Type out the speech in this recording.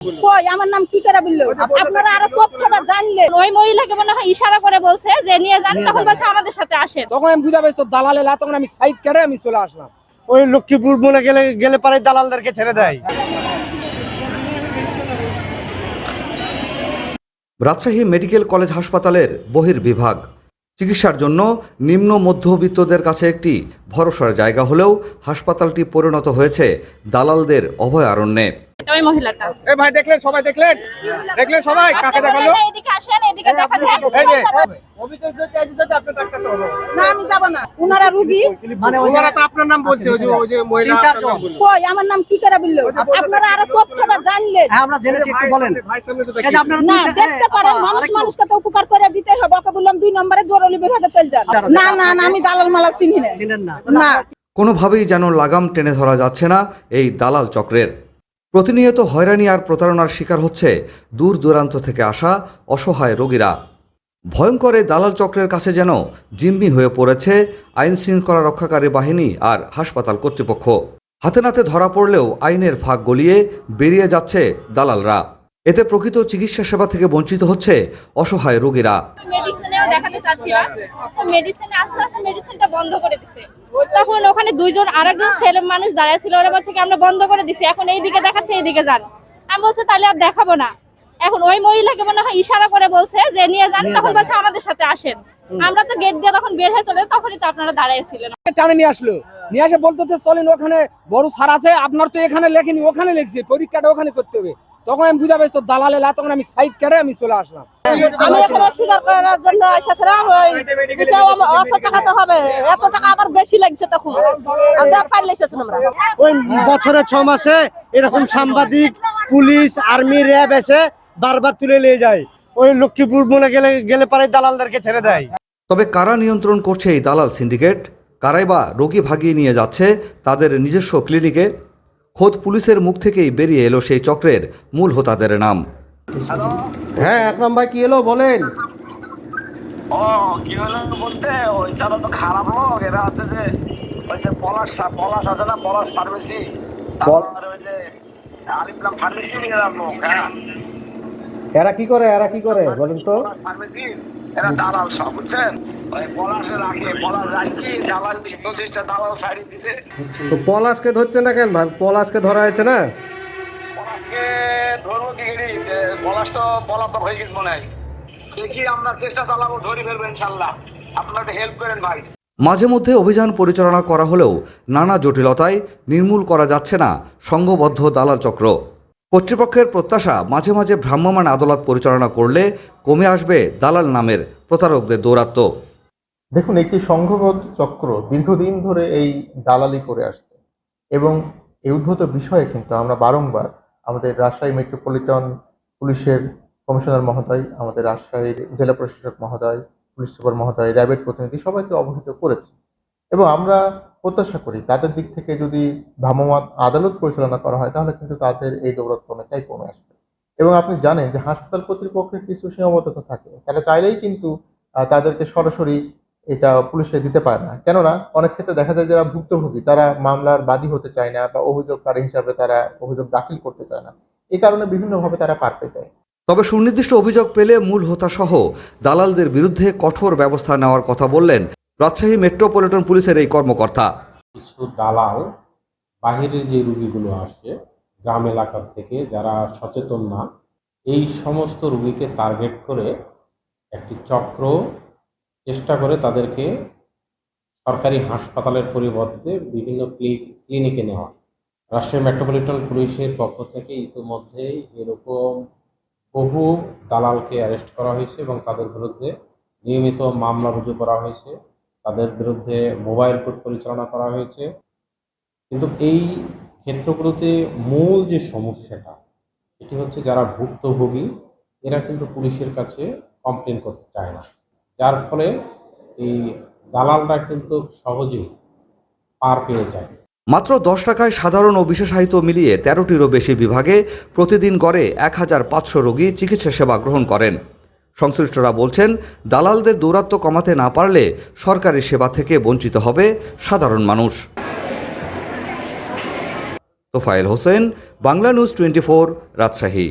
কই আমার নাম কি করে বললো? আপনারা আরো তথ্যটা জানলেন। ওই মহিলাকে মনে হয় ইশারা করে বলছে যে নিয়ে যান, তখন বলছে আমাদের সাথে আসেন। তখন আমি বুঝা পেয়েছি তো দালাল এলা, তখন আমি সাইড কেটে আমি চলে আসলাম। ওই লক্ষ্মীপুর বলে গেলে গেলে পারে দালালদেরকে ছেড়ে দেয়। রাজশাহী মেডিকেল কলেজ হাসপাতালের বহির্বিভাগ চিকিৎসার জন্য নিম্ন মধ্যবিত্তদের কাছে একটি ভরসার জায়গা হলেও হাসপাতালটি পরিণত হয়েছে দালালদের অভয়ারণ্যে। ওই মহিলাটা এই ভাই দেখলেন, সবাই দেখলেন সবাই কাকে দেখালো? এদিকে আসেন, এদিকে দেখা যায়। এই যে অভিযোগ দিতে আইছি তো আপনি টাকাতে হবে না আমি যাব না। উনারা রোগী, মানে ওনারা তো আপনার নাম বলছে, ওই যে মহিলা আপনার নাম বলল। কই আমার নাম কি করে বললো? আপনারা আরো তথ্যটা জানলেন। হ্যাঁ আমরা জেনেছি, একটু বলেন। ভাই সামনে তো এই যে আপনারা না দেখতে পারেন, মানুষকে তো উপকার করে দিতে হবে। ওকে বললাম 2 নম্বরে জরুরি বিভাগে চল যান। না না না আমি দালাল মালাল চিনি না। চিনেন না? না কোনোভাবেই যেন লাগাম টেনে ধরা যাচ্ছে না এই দালাল চক্রের। প্রতিনিয়ত হয়রানি আর প্রতারণার শিকার হচ্ছে দূর দূরান্ত থেকে আসা অসহায় রোগীরা। ভয়ঙ্কর এই দালাল চক্রের কাছে যেন জিম্মি হয়ে পড়েছে আইন শৃঙ্খলা রক্ষাকারী বাহিনী আর হাসপাতাল কর্তৃপক্ষ। হাতে নাতে ধরা পড়লেও আইনের ফাঁক গলিয়ে বেরিয়ে যাচ্ছে দালালরা। এতে প্রকৃত চিকিৎসা সেবা থেকে বঞ্চিত হচ্ছে অসহায় রোগীরা। মেডিসিনেও দেখাতে চাচ্ছিলাম, তো মেডিসিনে আস্তে আস্তে মেডিসিনটা বন্ধ করে দিছে। তখন ওখানে আরেকজন ছেলে মানুষ দাঁড়ায় ছিল, ওরা বলছে কি আমরা বন্ধ করে দিছি, এখন এইদিকে দেখাচ্ছে, এইদিকে যান। আমি বলছি তাহলে আর দেখাবো না। এখন ওই মহিলাকে মনে হয় ইশারা করে বলছে যে নিয়ে যান, তখন বলছে আমাদের সাথে আসেন। আমরা তো গেট দিয়ে তখন বের হয়ে চলে, তখনই তো আপনারা দাঁড়াইছিলেন। টানে নিয়ে আসলো, নিয়ে আসে বলতে চলেন ওখানে বড় সার আছে, আপনার তো এখানে লেখেনি, ওখানে লিখছে, পরীক্ষাটা ওখানে করতে হবে। তখন আমি বুঝা পেয়েছি তো দালাল এলা, তখন আমি সাইড কেটে আমি চলে আসলাম। আমি এখানে সিজার করার জন্য এসেছিলাম। ওই অত টাকা তো হবে, এত টাকা আবার বেশি লাগছে তখন। আমরা পাইলে এসেছিলাম আমরা। ওই বছরে 6 মাসে এরকম সাংবাদিক, পুলিশ, আর্মি, র্যাব এসে বারবার তুলে নিয়ে যায়। ওই লক্ষ্মীপুর বলে গেলে পারে দালালদেরকে ছেড়ে দেয়। তবে কারা নিয়ন্ত্রণ করছে এই দালাল সিন্ডিকেট? কারাই বা রোগী ভাগিয়ে নিয়ে যাচ্ছে তাদের নিজস্ব ক্লিনিকে? খোদ পুলিশের মুখ থেকেই বেরিয়ে এলো সেই চক্রের মূল হোতাদের নাম। হ্যাঁ আকরাম ভাই, কি এলো বলেন। ও কি হলো বলতে, ওইটা তো খারাপ লোক। এরা আছে যে ওই যে পলাশ আছে না, পলাশ ফার্মেসি, তারপরে ওই যে আলিপ্লাম ফার্মেসি এরা লোক। হ্যাঁ এরা কি করে বলেন তো? ফার্মেসি এরা দালাল সব, বুঝছেন? ওই পলাশে পলাশ রাখি দালাল 25টা দালাল সাইড দিছে। তো পলাশকে ধরছে না কেন ভাই? পলাশকে ধরা হয়েছে না? পলাশকে ধরবো কি করি? পলাশ তো পলাতক হয়ে গেছে মনে হয়। দেখি আমরা চেষ্টা চালাবো, ধরে ফেলবো ইনশাল্লাহ। আপনারা হেল্প করেন ভাই। মাঝে মধ্যে অভিযান পরিচালনা করা হলেও নানা জটিলতায় নির্মূল করা যাচ্ছে না সংঘবদ্ধ দালাল চক্র। কর্তৃপক্ষের প্রত্যাশা মাঝে মাঝে ভ্রাম্যমাণ আদালত পরিচালনা করলে কমে আসবে দালাল নামের প্রতারকদের দৌরাত্ম্য। দেখুন, একটি সংঘবদ্ধ চক্র দীর্ঘদিন ধরে এই দালালি করে আসছে এবং এই উদ্ভূত বিষয়ে কিন্তু আমরা বারংবার আমাদের রাজশাহী মেট্রোপলিটন পুলিশের কমিশনার মহোদয়, আমাদের রাজশাহীর জেলা প্রশাসক মহোদয়, পুলিশ সুপার মহোদয়, র্যাবের প্রতিনিধি সবাইকে অবহিত করেছি এবং আমরা প্রত্যাশা করি তাদের দিক থেকে যদি ভ্রাম্যমাণ আদালত পরিচালনা করা হয় তাহলে কিন্তু তাদের এই দৌরাত্ম্য অনেকটাই কমে আসবে। এবং আপনি জানেন যে হাসপাতাল কর্তৃপক্ষের কিছু সীমাবদ্ধতা থাকে, তারা চাইলেই কিন্তু তাদেরকে সরাসরি এটা পুলিশে দিতে পারে না। কেননা অনেক ক্ষেত্রে দেখা যায় যারা ভুক্তভোগী তারা মামলার বাদী হতে চায় না বা অভিযোগকারী হিসাবে তারা অভিযোগ দাখিল করতে চায় না। এই কারণে বিভিন্নভাবে তারা পার পেয়ে যায়। তবে সুনির্দিষ্ট অভিযোগ পেলে মূল হোতাসহ দালালদের বিরুদ্ধে কঠোর ব্যবস্থা নেওয়ার কথা বললেন রাজশাহী মেট্রোপলিটন পুলিশের এই কর্মকর্তা। কিছু দালাল বাহিরের যে রুগীগুলো আসে গ্রাম এলাকা থেকে, যারা সচেতন না, এই সমস্ত রুগীকে টার্গেট করে একটি চক্র চেষ্টা করে তাদেরকে সরকারি হাসপাতালের পরিবর্তে বিভিন্ন ক্লিনিকে নেওয়া। রাজশাহী মেট্রোপলিটন পুলিশের পক্ষ থেকে ইতিমধ্যেই এরকম বহু দালালকে অ্যারেস্ট করা হয়েছে এবং তাদের বিরুদ্ধে নিয়মিত মামলা রুজু করা হয়েছে, তাদের বিরুদ্ধে মোবাইল কোর্ট পরিচালনা করা হয়েছে। কিন্তু এই ক্ষেত্রগুলোতে মূল যে সমস্যাটা সেটি হচ্ছে যারা ভুক্তভোগী এরা কিন্তু পুলিশের কাছে কমপ্লেন করতে চায় না, যার ফলে এই দালালরা কিন্তু সহজেই পার পেয়ে যায়। মাত্র 10 টাকায় সাধারণ ও বিশেষায়িত মিলিয়ে 13টিরও বেশি বিভাগে প্রতিদিন গড়ে 1500 রোগী চিকিৎসা সেবা গ্রহণ করেন। সংশ্লিষ্টরা বলছেন, দালালদের দৌরাত্ম্য কমাতে না পারলে সরকারি সেবা থেকে বঞ্চিত হবে সাধারণ মানুষ। তোফায়েল হোসেন, বাংলা নিউজ 24, রাজশাহী।